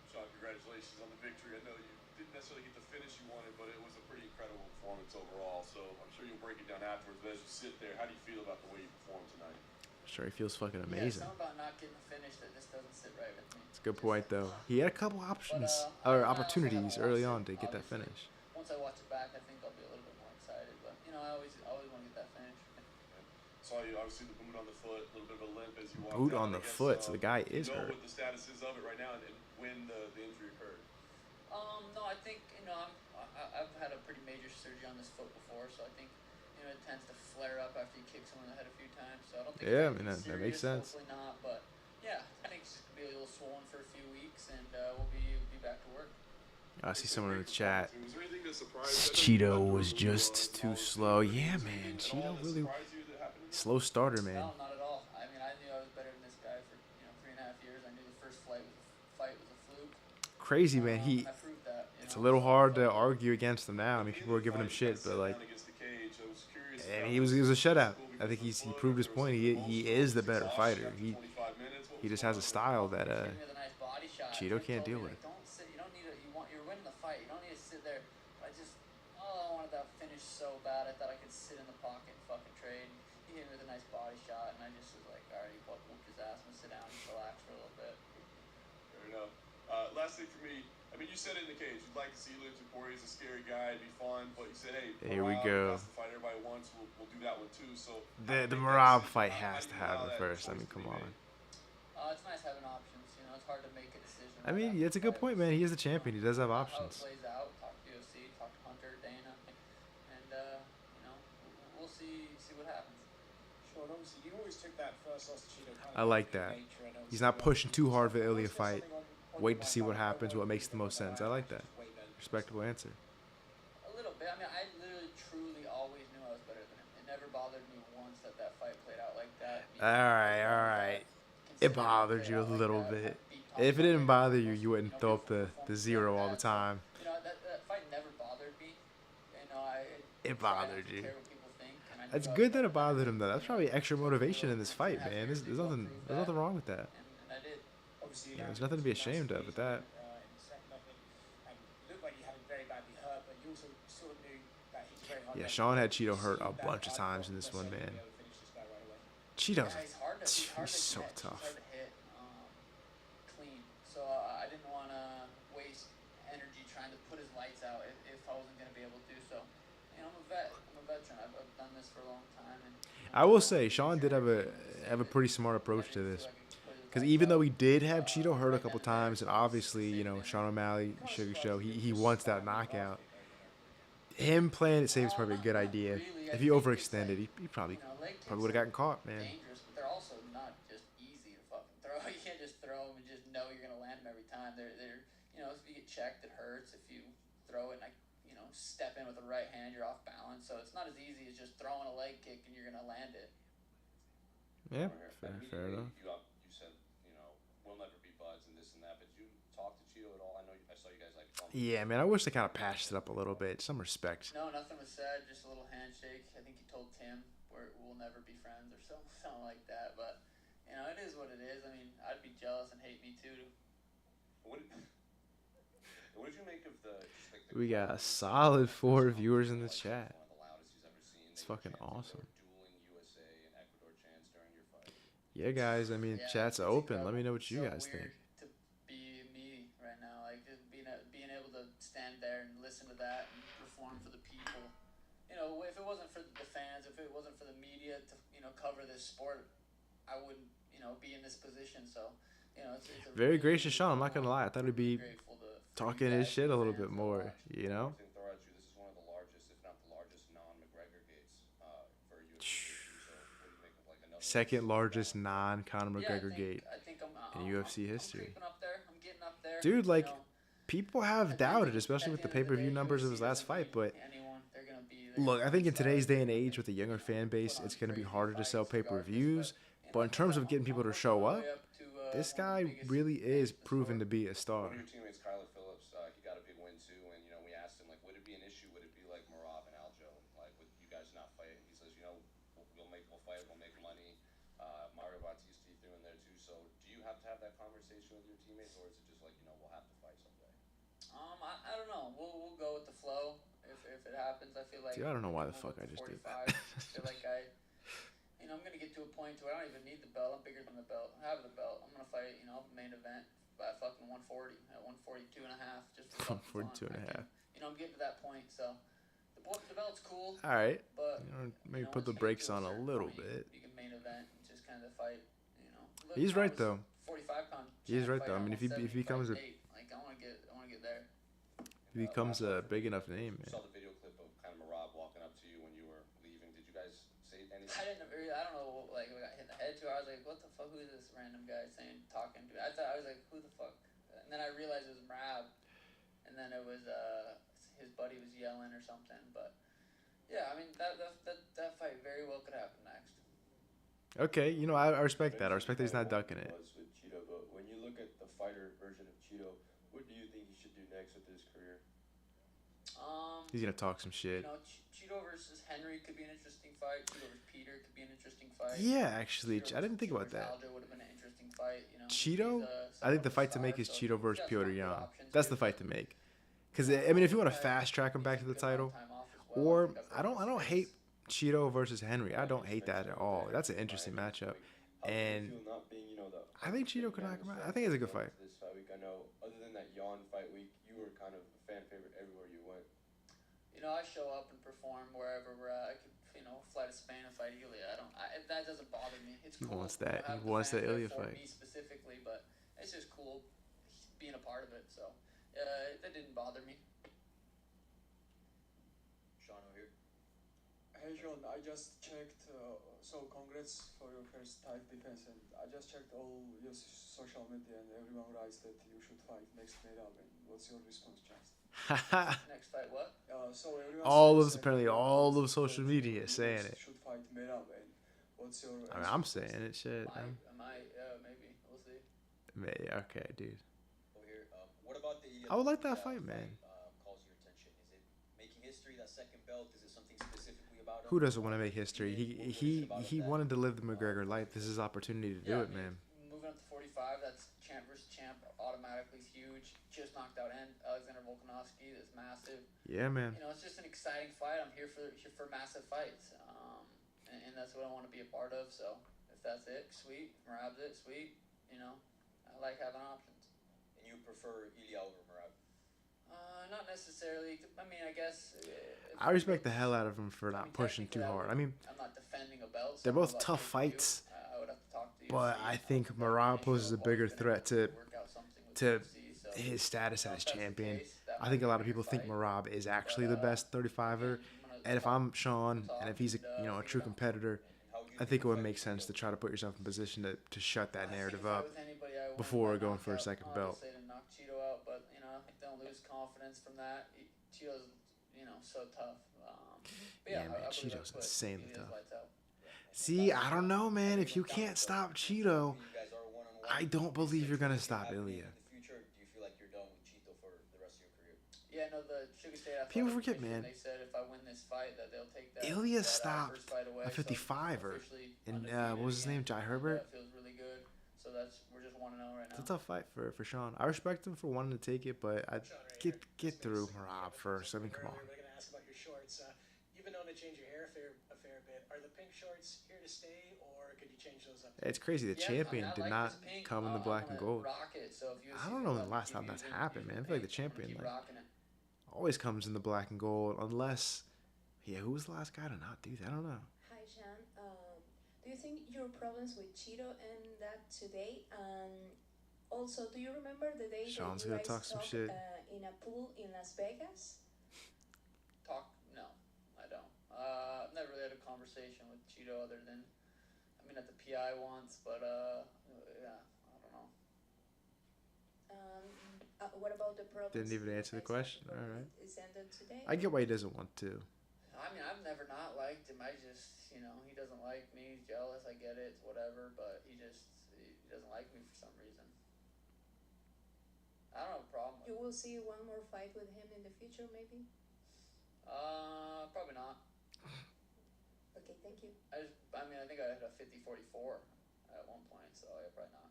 Speaker 10: Sean, congratulations on the victory. I know you didn't necessarily get the finish you wanted, but it was a pretty incredible performance overall. So I'm sure you'll break it down afterwards. But as you sit there, how do you feel about the way you performed tonight?
Speaker 1: Sure, he feels fucking amazing.
Speaker 13: Yeah, something about not getting the finish that just doesn't sit right with me.
Speaker 1: It's a good point, though. He had a couple options or opportunities early on to get that finish.
Speaker 13: Once I watch it back, I think I'll be a little bit more excited. But you know, I always want to get that finish.
Speaker 10: Saw you obviously the boot on the foot, a little bit of a limp as you walked
Speaker 1: Boot
Speaker 10: out.
Speaker 1: on the foot, so the guy is hurt.
Speaker 10: You know what the status is of it right now, and when the injury occurred.
Speaker 13: No, I think I've had a pretty major surgery on this foot before, so I think it tends to flare up after you kick someone in the head a few times. So I don't think.
Speaker 1: Yeah, I mean that makes sense.
Speaker 13: Hopefully not, but yeah, I think it's just gonna be a little swollen for a few weeks, and we'll be back to work.
Speaker 1: I see someone in the chat. Cheeto was just too slow. Yeah, man. Cheeto really slow starter, man.
Speaker 13: No, not at all. I mean, I knew I was better than this guy for 3.5 years. I knew the first fight was a fluke.
Speaker 1: Crazy, man.
Speaker 13: I proved that.
Speaker 1: It's a little hard to argue against him now. I mean, people are giving him shit, but like, I mean, he was a shutout. I think he proved his point. He is the better fighter. He just has a style that Cheeto can't deal with.
Speaker 13: You're winning the fight. You don't need to sit there. I wanted that finish so bad. I thought I could sit in the pocket and fucking trade. He hit me with a nice body shot, and I just was like, all right, he whooped his ass. I'm gonna sit down and relax for a little bit.
Speaker 10: Fair enough. Last thing for me. I mean, you said it in the cage. You'd like to see Ilya Taporia as a scary guy. It'd be fun, but you said, hey,
Speaker 1: here we go.
Speaker 10: That's the fight everybody wants. We'll do that one too. So
Speaker 1: the Marab fight has to happen first. I mean, come on.
Speaker 13: It's nice having options. It's hard to make a decision.
Speaker 1: I mean, it's a good point, man. He is the champion. He does have options.
Speaker 13: How it plays out. Talk to UFC. Talk to Hunter, Dana, and we'll see what happens.
Speaker 11: Sure, obviously you always took that first loss to Cheeto.
Speaker 1: I like that. He's not pushing too hard for the Ilya fight. Wait to see what happens, what makes the most sense. I like that. Respectable answer.
Speaker 13: A little bit. I mean, I literally, truly always knew I was better than him. It never bothered me once that fight played out like that.
Speaker 1: All right. It bothered you a little bit. If it didn't bother you, you wouldn't throw up the zero all the time.
Speaker 13: That fight never bothered me.
Speaker 1: It bothered you. It's good that it bothered him, though. That's probably extra motivation in this fight, man. There's nothing wrong with that.
Speaker 13: And I did.
Speaker 1: Yeah, there's nothing to be ashamed of with that. Yeah, Sean had Cheeto hurt a bunch of times in this one, man. Cheeto's he's so tough.
Speaker 13: Hard to hit clean, so I didn't want to waste energy trying to put his lights out if I wasn't going to be able to. So, I'm a vet. I'm a veteran. I've done this for a long time. And
Speaker 1: I will say, Sean did have a pretty smart approach to this. Because even though he did have Cheeto hurt a couple times, and obviously, Sean O'Malley, Sugar Show, he wants that knockout. Him playing it safe is probably a good idea. If he overextended, he probably would have gotten caught, man.
Speaker 13: Dangerous, but they're also not just easy to fucking throw. You can't just throw them and just know you're gonna land them every time. They're if you get checked, it hurts. If you throw it and step in with the right hand, you're off balance. So it's not as easy as just throwing a leg kick and you're gonna land it.
Speaker 1: Yeah, fair enough.
Speaker 8: You said we'll never be buds and this and that, but you talk to Cheeto at all? I know I saw you guys like.
Speaker 1: Yeah, man. I wish they kind of patched it up a little bit. Some respect.
Speaker 13: No, nothing was said. Just a little handshake. I think he told Tim we'll never be friends or something like that. But you know, it is what it is. I mean, I'd be jealous and hate me too.
Speaker 8: What did you make of the? Just like the
Speaker 1: We got a
Speaker 8: crowd?
Speaker 1: solid 4 viewers in the chat.
Speaker 8: One of the loudest he's ever seen.
Speaker 1: It's
Speaker 8: They were
Speaker 1: fucking
Speaker 8: chanting, they
Speaker 1: awesome.
Speaker 8: were dueling USA and Ecuador chants during your fight.
Speaker 1: Yeah, guys. I mean,
Speaker 13: Yeah,
Speaker 1: chat's
Speaker 13: it's
Speaker 1: open. Let me
Speaker 13: incredible.
Speaker 1: know what you
Speaker 13: So
Speaker 1: guys
Speaker 13: weird
Speaker 1: think.
Speaker 13: to be me right now, like just being able to stand there and listen to that and perform for the people. You know, if it wasn't for the fans, if it wasn't for the media to cover this sport, I wouldn't be in this position. So it's a
Speaker 1: Very
Speaker 13: really,
Speaker 1: gracious,
Speaker 13: really
Speaker 1: Sean. I'm
Speaker 13: cool
Speaker 1: not gonna
Speaker 13: moment.
Speaker 1: lie. I thought he'd be
Speaker 13: Grateful for
Speaker 1: talking
Speaker 13: you
Speaker 1: his
Speaker 13: guys,
Speaker 1: shit a
Speaker 13: the
Speaker 1: little
Speaker 13: fans
Speaker 1: bit
Speaker 13: that
Speaker 1: more.
Speaker 13: watch.
Speaker 1: You know.
Speaker 8: Thing throw at you. This is one of the largest, if not the largest, non-McGregor gates for UFC. So what do you make of like another
Speaker 1: Second largest
Speaker 8: one?
Speaker 1: non-Conor McGregor gate.
Speaker 13: I think I'm
Speaker 1: in UFC history.
Speaker 13: I'm creeping up there. I'm getting up there.
Speaker 1: Dude, like,
Speaker 13: You know,
Speaker 1: people have doubted, especially with the pay-per-view numbers of his last fight. But look, I think in today's day and age, with a younger fan base, it's going to be harder to sell pay-per-views. But in terms of getting people to show up, this guy really is proven to be a star.
Speaker 8: One of your teammates, Kyler Phillips, he got a big win too, and we asked him like, would it be an issue? Would it be like Marab and Aljo, like with you guys not fighting? He says, we'll fight, we'll make money. Mario Bautista threw in there too. So do you have to have that conversation with your teammates, or is it just like we'll have to fight someday?
Speaker 13: I don't know. We'll go with the flow if it happens. I feel like.
Speaker 1: Dude, I don't know why the fuck I just did that.
Speaker 13: I feel like I'm gonna get to a point where I don't even need the belt. I'm bigger than the belt. I have the belt. I'm gonna fight, main event by fucking 140 at 142 and a half, just for fucking
Speaker 1: 142 and a half.
Speaker 13: I'm getting to that point. So the belt's cool.
Speaker 1: All right.
Speaker 13: But
Speaker 1: Maybe put
Speaker 13: once
Speaker 1: the
Speaker 13: you get
Speaker 1: brakes
Speaker 13: to
Speaker 1: on a
Speaker 13: certain
Speaker 1: little
Speaker 13: point,
Speaker 1: bit.
Speaker 13: You can main event and just kind of fight. Look,
Speaker 1: He's
Speaker 13: I
Speaker 1: right
Speaker 13: was
Speaker 1: though.
Speaker 13: 45-pound.
Speaker 1: He's right
Speaker 13: fight
Speaker 1: though. I mean, if he
Speaker 13: 170,
Speaker 1: becomes a
Speaker 13: fight Nate. Like I want to get there.
Speaker 1: if he becomes a big enough name,
Speaker 8: I
Speaker 1: man.
Speaker 8: saw the video clip of kind of Marab walking up to you when you were leaving. Did you guys say anything?
Speaker 13: I don't know. Like I got hit in the head too. I was like, what the fuck? Who is this random guy talking to me? I was like, who the fuck? And then I realized it was Marab. And then it was his buddy was yelling or something. But yeah, I mean that fight very well could happen next.
Speaker 1: Okay, I respect that. I respect that he's not ducking it.
Speaker 8: Was with Cheeto, but when you look at the fighter version of Cheeto, what do you think he should do next with his career?
Speaker 1: He's gonna talk some shit.
Speaker 13: Cheeto versus Henry could be an interesting fight. Cheeto versus Peter could be an interesting fight.
Speaker 1: Yeah, actually, I didn't think about that.
Speaker 13: Aljo would have been an interesting fight.
Speaker 1: Cheeto,
Speaker 13: He's,
Speaker 1: I think the fight to make is Cheeto versus Piotr Jan. That's the fight to make. Because I mean, if you want to fast track him back to the title, or I don't hate Cheeto versus Henry. I don't hate that at all. That's an interesting matchup, and I think Cheeto could knock him out. I think it's a good fight.
Speaker 8: This fight week, I know. Other than that Jan fight week, you were kind of a fan favorite everywhere you went.
Speaker 13: I show up and perform wherever we're at. I could, fly to Spain and fight Ilya. That doesn't bother me. It's cool.
Speaker 1: He wants that.
Speaker 13: I don't have
Speaker 1: He
Speaker 13: the
Speaker 1: wants that
Speaker 13: fanfare
Speaker 1: Ilya
Speaker 13: for
Speaker 1: fight.
Speaker 13: me specifically, but it's just cool being a part of it. So that didn't bother me.
Speaker 5: Sean over here.
Speaker 14: Hey John, I just checked. So congrats for your first title defense, and I just checked all your social media, and everyone writes that you should fight next Merab. And what's your response, Just?
Speaker 13: Next fight, what?
Speaker 14: So everyone
Speaker 1: All
Speaker 14: says
Speaker 1: of
Speaker 14: that
Speaker 1: apparently
Speaker 14: everyone
Speaker 1: all
Speaker 14: wants
Speaker 1: of social
Speaker 14: that
Speaker 1: media
Speaker 14: you
Speaker 1: saying it.
Speaker 14: should fight Merab, and what's your?
Speaker 1: I mean, I'm saying it. Shit.
Speaker 13: Am I? Maybe. We'll see.
Speaker 1: Okay, dude.
Speaker 5: Over here. What about the?
Speaker 1: I would like that fight, man.
Speaker 5: Calls your attention. Is it making history? That second belt? Is it something specifically about him?
Speaker 1: Who doesn't want to make history? He wanted to live the McGregor life. This is his opportunity to do it, man.
Speaker 13: Moving up to 45, that's champ versus champ. Automatically is huge. Just knocked out Alexander Volkanovski. That's massive.
Speaker 1: Yeah, man.
Speaker 13: It's just an exciting fight. I'm here for massive fights, and that's what I want to be a part of. So if that's it, sweet. Marab's it, sweet. I like having options.
Speaker 5: And you prefer Ilya over Marab?
Speaker 13: Not necessarily. I mean, I guess.
Speaker 1: I respect the hell out of him for not pushing too hard. I mean,
Speaker 13: I'm not defending a belt.
Speaker 1: they're both tough fights,
Speaker 13: I would have to talk to you.
Speaker 1: but I think Marab poses a bigger threat to his status as champion. I think a lot of people think Marab is actually the best 35er, and if I'm Sean, and if he's a true competitor, I think it would make sense to try to put yourself in position to shut that narrative up before going for a second belt.
Speaker 13: Knock Cheeto out, but don't lose confidence from that. Cheeto's so tough.
Speaker 1: Yeah, man, Cheeto's insanely tough. See, I don't know, man. If you can't stop Cheeto, I don't believe you're gonna stop Ilya.
Speaker 5: In the future, do you feel like
Speaker 13: Yeah, no, the Sugar State
Speaker 1: People
Speaker 13: Athletic
Speaker 1: forget,
Speaker 13: Commission,
Speaker 1: man.
Speaker 13: they said if I win this fight that they'll take that,
Speaker 1: Ilya
Speaker 13: that
Speaker 1: stopped
Speaker 13: first fight away.
Speaker 1: a
Speaker 13: So
Speaker 1: 55er.
Speaker 13: officially
Speaker 1: And
Speaker 13: undefeated
Speaker 1: what was his name?
Speaker 13: again,
Speaker 1: Jai
Speaker 13: and
Speaker 1: Herbert?
Speaker 13: feels really good. So we're just 1-0 right
Speaker 1: It's a
Speaker 13: now.
Speaker 1: tough fight for Sean. I respect him for wanting to take it, but I get through Rob first. I mean, come on.
Speaker 12: We're going to ask about your shorts. You've been known to change your hair a fair bit. Are the pink shorts here to stay, or could you change those up?
Speaker 1: It's crazy. The champion did not come in the black and gold.
Speaker 13: Rock it, so if
Speaker 1: I don't know when the last time that's happened, man. I feel like the champion always comes in the black and gold, unless, who was the last guy to not do that? I don't know.
Speaker 7: Hi, Sean. Do you think your problems with Cheeto end that today? And also, do you remember the day
Speaker 1: Sean's
Speaker 7: that you
Speaker 1: gonna
Speaker 7: guys
Speaker 1: talk some
Speaker 7: talked
Speaker 1: shit.
Speaker 7: In a pool in Las Vegas?
Speaker 13: No, I don't. I've never really had a conversation with Cheeto other than, at the PI once, but yeah, I don't know.
Speaker 7: What about the problems?
Speaker 1: Didn't even answer the question. All right.
Speaker 7: Is ended today?
Speaker 1: I get why he doesn't want to.
Speaker 13: I've never not liked him. I just, he doesn't like me. He's jealous. I get it. It's whatever. But he doesn't like me for some reason. I don't have a problem with
Speaker 7: You will see one more fight with him in the future, maybe?
Speaker 13: Probably not.
Speaker 7: Okay, thank you.
Speaker 13: I think I had a 50-44 at one point, so yeah, probably not.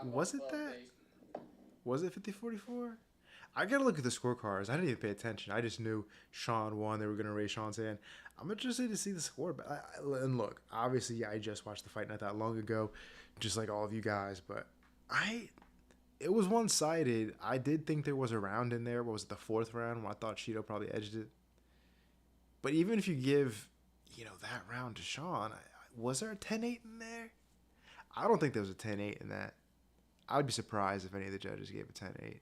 Speaker 1: Was it that? Was it 50-44? I gotta look at the scorecards. I didn't even pay attention. I just knew Sean won. They were gonna raise Sean's hand. I'm interested to see the score. But and look, obviously, I just watched the fight not that long ago, just like all of you guys. But it was one-sided. I did think there was a round in there. What was it, the fourth round, where I thought Cheeto probably edged it. But even if you give, that round to Sean, was there a 10-8 in there? I don't think there was a 10-8 in that. I would be surprised if any of the judges gave a 10-8.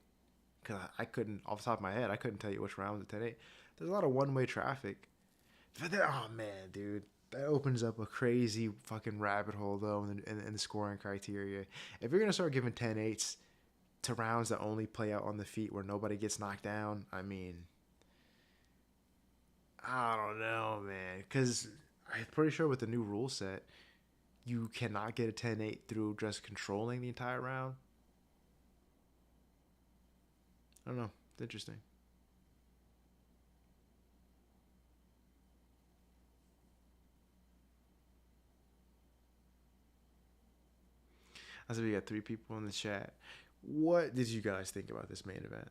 Speaker 1: Because I couldn't, off the top of my head, I couldn't tell you which round was a 10-8. There's a lot of one-way traffic. Oh, man, dude. That opens up a crazy fucking rabbit hole, though, in the scoring criteria. If you're going to start giving 10-8s to rounds that only play out on the feet where nobody gets knocked down, I don't know, man. Because I'm pretty sure with the new rule set, you cannot get a 10-8 through just controlling the entire round. I don't know. It's interesting. I said we got 3 people in the chat. What did you guys think about this main event?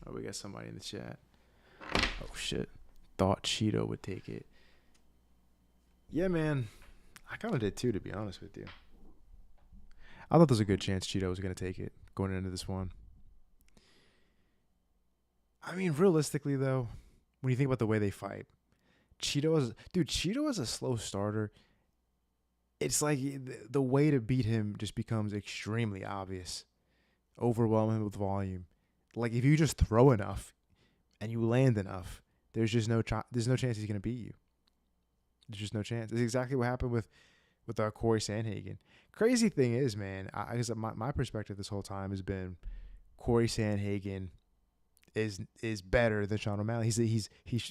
Speaker 1: Oh, we got somebody in the chat. Oh, shit. Thought Cheeto would take it. Yeah, man. I kind of did too, to be honest with you. I thought there was a good chance Cheeto was going to take it going into this one. Realistically, though, when you think about the way they fight, Cheeto is a slow starter. It's like the way to beat him just becomes extremely obvious. Overwhelm him with volume. Like, if you just throw enough and you land enough, there's no chance he's going to beat you. There's just no chance. It's exactly what happened with Corey Sandhagen. Crazy thing is, man, my perspective this whole time has been Corey Sandhagen is better than Sean O'Malley. He's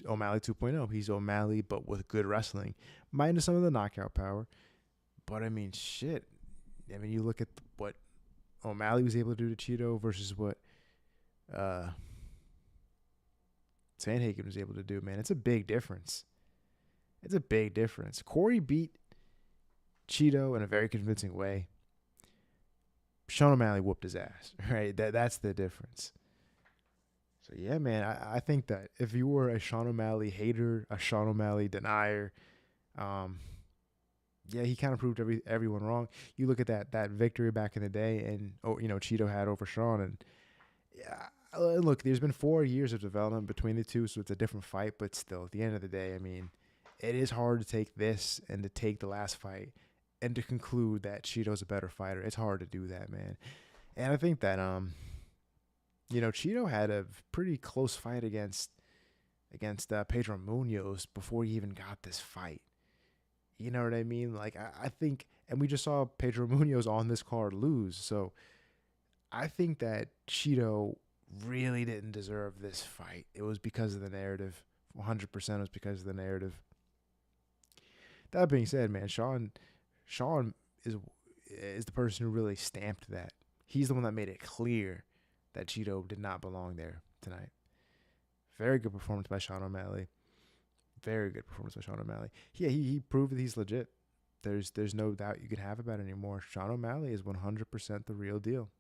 Speaker 1: O'Malley 2.0. He's O'Malley, but with good wrestling, minus some of the knockout power. But shit. You look at what O'Malley was able to do to Cheeto versus what Sandhagen was able to do, man. It's a big difference. Corey beat Cheeto in a very convincing way. Sean O'Malley whooped his ass, right? That's the difference. So, yeah, man, I think that if you were a Sean O'Malley hater, a Sean O'Malley denier, he kind of proved everyone wrong. You look at that victory back in the day, and Cheeto had over Sean, and yeah. Look, there's been 4 years of development between the two, so it's a different fight. But still, at the end of the day, it is hard to take this and to take the last fight and to conclude that Cheeto's a better fighter. It's hard to do that, man. And I think that Cheeto had a pretty close fight against against Pedro Munoz before he even got this fight. You know what I mean? Like, I think, and we just saw Pedro Munoz on this card lose. So I think that Cheeto really didn't deserve this fight. It was because of the narrative. 100% was because of the narrative. That being said, man, Sean is the person who really stamped that. He's the one that made it clear that Cheeto did not belong there tonight. Very good performance by Sean O'Malley. Very good performance by Sean O'Malley. Yeah, he proved that he's legit. There's no doubt you can have about it anymore. Sean O'Malley is 100% the real deal.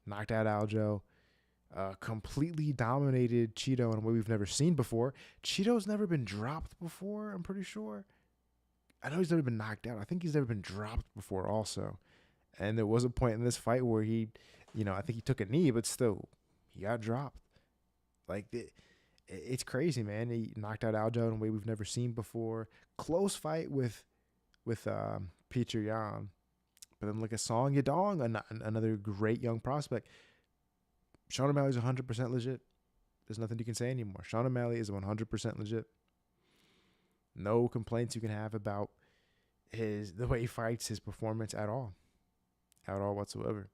Speaker 1: Knocked out Aljo. Completely dominated Cheeto in a way we've never seen before. Cheeto's never been dropped before, I'm pretty sure. I know he's never been knocked out. I think he's never been dropped before also. And there was a point in this fight where he, I think he took a knee, but still, he got dropped. Like, it's crazy, man. He knocked out Aljo in a way we've never seen before. Close fight with Peter Yan. But then look at Song Yadong, another great young prospect. Sean O'Malley's 100% legit. There's nothing you can say anymore. Sean O'Malley is 100% legit. No complaints you can have about the way he fights, his performance at all. At all whatsoever.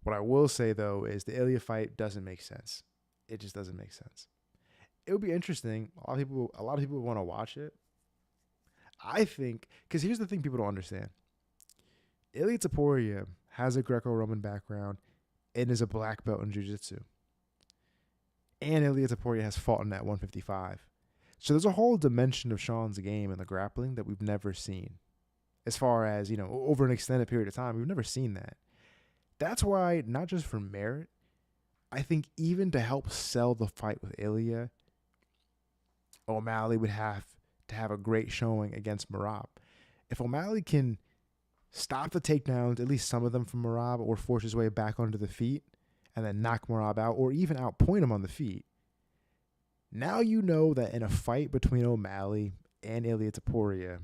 Speaker 1: What I will say, though, is the Ilya fight doesn't make sense. It just doesn't make sense. It would be interesting. A lot of people want to watch it. I think, because here's the thing people don't understand. Ilya Taporia has a Greco-Roman background and is a black belt in jiu-jitsu. And Ilya Taporia has fought in that 155. So there's a whole dimension of Sean's game in the grappling that we've never seen. As far as, over an extended period of time, we've never seen that. That's why, not just for merit, I think even to help sell the fight with Ilya, O'Malley would have to have a great showing against Merab. If O'Malley can stop the takedowns, at least some of them from Merab, or force his way back onto the feet, and then knock Merab out, or even outpoint him on the feet, now you know that in a fight between O'Malley and Ilya Taporia,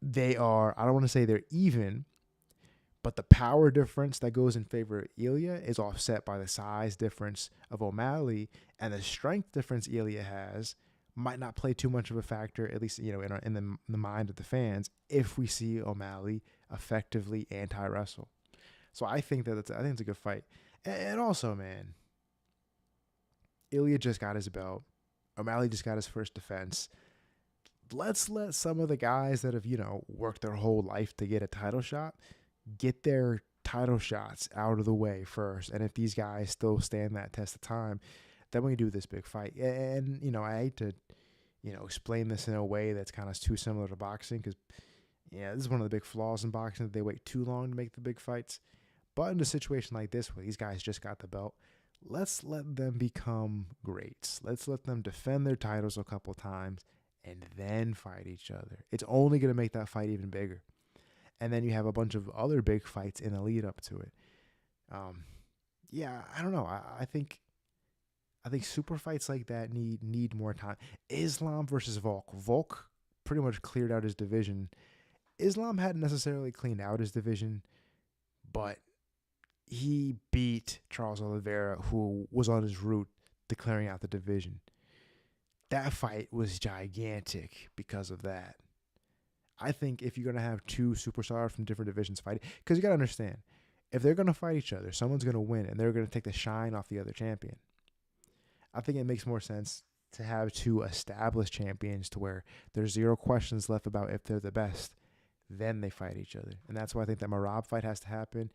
Speaker 1: they are, I don't want to say they're even, but the power difference that goes in favor of Ilya is offset by the size difference of O'Malley, and the strength difference Ilya has might not play too much of a factor, at least in the mind of the fans, if we see O'Malley effectively anti-wrestle. So I think it's a good fight. And also, man, Ilya just got his belt. O'Malley just got his first defense. Let's let some of the guys that have, worked their whole life to get a title shot get their title shots out of the way first. And if these guys still stand that test of time, then we do this big fight. And, I hate to, explain this in a way that's kind of too similar to boxing because, this is one of the big flaws in boxing, that they wait too long to make the big fights. But in a situation like this where these guys just got the belt, let's let them become greats. Let's let them defend their titles a couple times and then fight each other. It's only going to make that fight even bigger. And then you have a bunch of other big fights in the lead up to it. I don't know. I think super fights like that need more time. Islam versus Volk. Volk pretty much cleared out his division. Islam hadn't necessarily cleaned out his division, but he beat Charles Oliveira, who was on his route to clearing out the division. That fight was gigantic because of that. I think if you're going to have two superstars from different divisions fighting, because you got to understand, if they're going to fight each other, someone's going to win, and they're going to take the shine off the other champion. I think it makes more sense to have two established champions to where there's zero questions left about if they're the best. Then they fight each other. And that's why I think that Merab fight has to happen.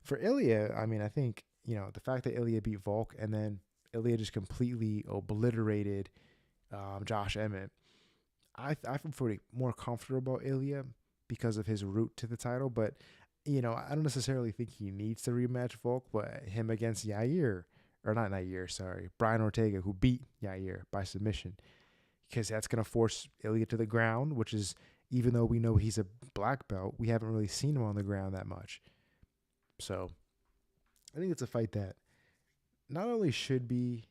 Speaker 1: For Ilya, I think, the fact that Ilya beat Volk and then Ilya just completely obliterated Josh Emmett, I feel pretty more comfortable about Ilya because of his route to the title. But, I don't necessarily think he needs to rematch Volk, but him against Brian Ortega, who beat Yair by submission, because that's going to force Ilya to the ground, which is, even though we know he's a black belt, we haven't really seen him on the ground that much. So I think it's a fight that not only should be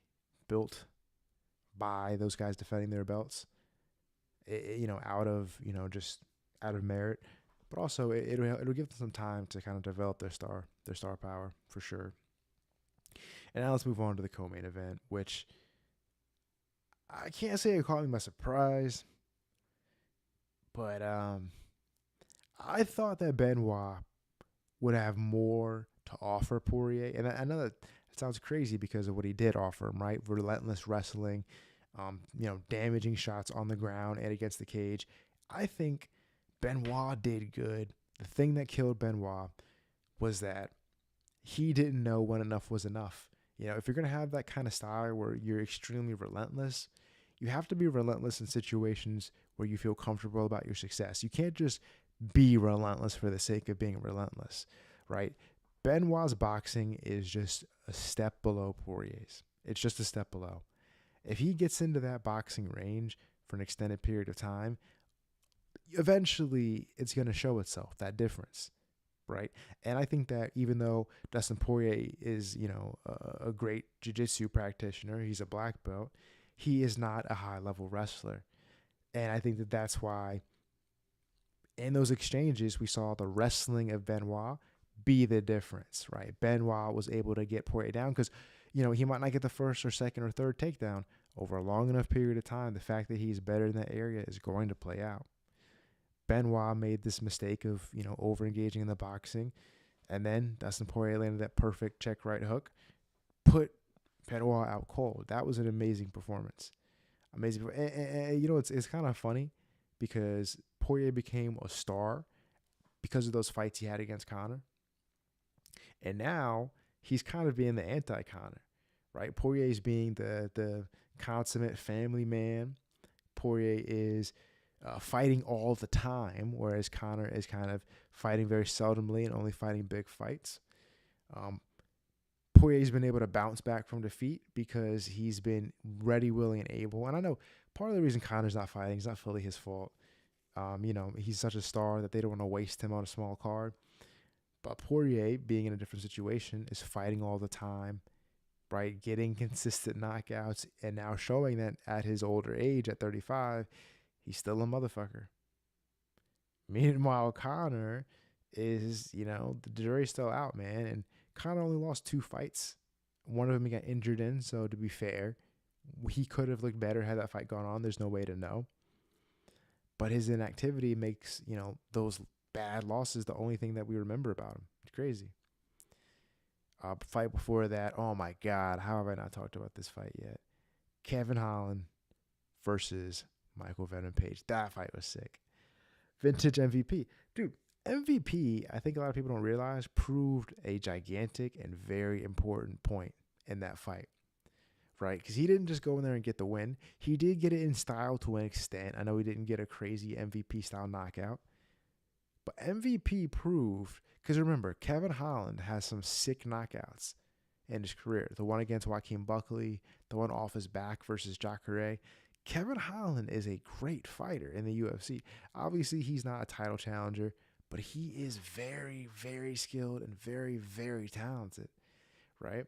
Speaker 1: built by those guys defending their belts, out of merit, but also it'll give them some time to kind of develop their star power for sure. And now let's move on to the co-main event, which I can't say it caught me by surprise, but I thought that Benoit would have more to offer Poirier, and I know that it sounds crazy because of what he did offer him, right? Relentless wrestling, damaging shots on the ground and against the cage. I think Benoit did good. The thing that killed Benoit was that he didn't know when enough was enough. If you're going to have that kind of style where you're extremely relentless, you have to be relentless in situations where you feel comfortable about your success. You can't just be relentless for the sake of being relentless, right? Benoit's boxing is just a step below Poirier's. It's just a step below. If he gets into that boxing range for an extended period of time, eventually it's going to show itself, that difference, right? And I think that even though Dustin Poirier is, a great jiu-jitsu practitioner, he's a black belt, he is not a high-level wrestler. And I think that that's why in those exchanges we saw the wrestling of Benoit be the difference, right? Benoit was able to get Poirier down because, he might not get the first or second or third takedown over a long enough period of time. The fact that he's better in that area is going to play out. Benoit made this mistake of, over engaging in the boxing, and then Dustin Poirier landed that perfect check right hook, put Benoit out cold. That was an amazing performance. Amazing. And it's kind of funny because Poirier became a star because of those fights he had against Conor. And now he's kind of being the anti-Conor, right? Poirier's being the consummate family man. Poirier is fighting all the time, whereas Conor is kind of fighting very seldomly and only fighting big fights. Poirier's been able to bounce back from defeat because he's been ready, willing, and able. And I know part of the reason Conor's not fighting is not fully his fault. He's such a star that they don't want to waste him on a small card. But Poirier, being in a different situation, is fighting all the time, right? Getting consistent knockouts and now showing that at his older age, at 35, he's still a motherfucker. Meanwhile, Conor is, the jury's still out, man. And Conor only lost 2 fights. One of them he got injured in, so to be fair, he could have looked better had that fight gone on. There's no way to know. But his inactivity makes, those bad losses the only thing that we remember about him. It's crazy. Fight before that, oh my God, how have I not talked about this fight yet? Kevin Holland versus Michael Venom Page. That fight was sick. Vintage MVP. Dude, MVP, I think a lot of people don't realize, proved a gigantic and very important point in that fight, right? Because he didn't just go in there and get the win. He did get it in style to an extent. I know he didn't get a crazy MVP-style knockout. But MVP proved, because remember, Kevin Holland has some sick knockouts in his career. The one against Joaquin Buckley, the one off his back versus Jacare. Kevin Holland is a great fighter in the UFC. Obviously, he's not a title challenger, but he is very, very skilled and very, very talented, right?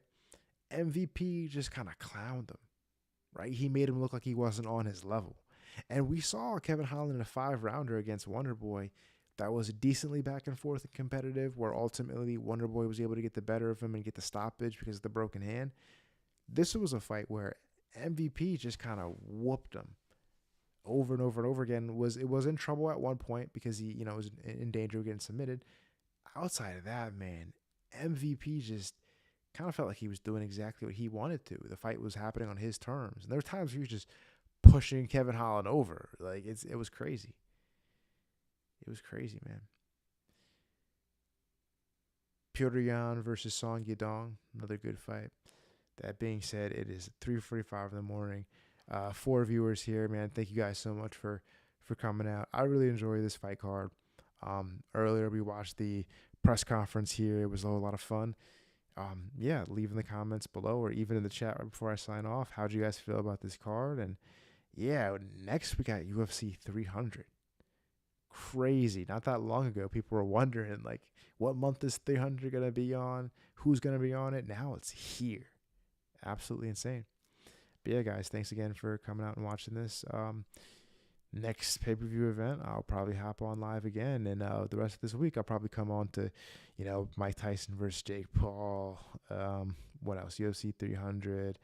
Speaker 1: MVP just kind of clowned him, right? He made him look like he wasn't on his level. And we saw Kevin Holland in a 5-rounder against Wonderboy that was decently back and forth and competitive, where ultimately Wonderboy was able to get the better of him and get the stoppage because of the broken hand. This was a fight where MVP just kind of whooped him over and over and over again. It was in trouble at one point because he, was in danger of getting submitted. Outside of that, man, MVP just kind of felt like he was doing exactly what he wanted to. The fight was happening on his terms. And there were times where he was just pushing Kevin Holland over. Like, it was crazy. It was crazy, man. Petr Yan versus Song Yadong, another good fight. That being said, it is 3:45 in the morning. 4 viewers here, man. Thank you guys so much for coming out. I really enjoy this fight card. Earlier we watched the press conference here. It was a whole lot of fun. Leave in the comments below or even in the chat right before I sign off. How'd you guys feel about this card? And next we got UFC 300. Crazy. Not that long ago, people were wondering, like, what month is 300 going to be on? Who's going to be on it? Now it's here. Absolutely insane. But yeah, guys, thanks again for coming out and watching this. Next pay-per-view event, I'll probably hop on live again. And the rest of this week, I'll probably come on to, Mike Tyson versus Jake Paul. What else? UFC 300.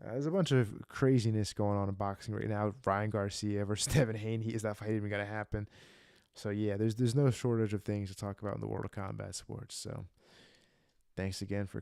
Speaker 1: There's a bunch of craziness going on in boxing right now. Ryan Garcia versus Devin Haney. Is that fight even going to happen? So, yeah, there's no shortage of things to talk about in the world of combat sports. So, thanks again for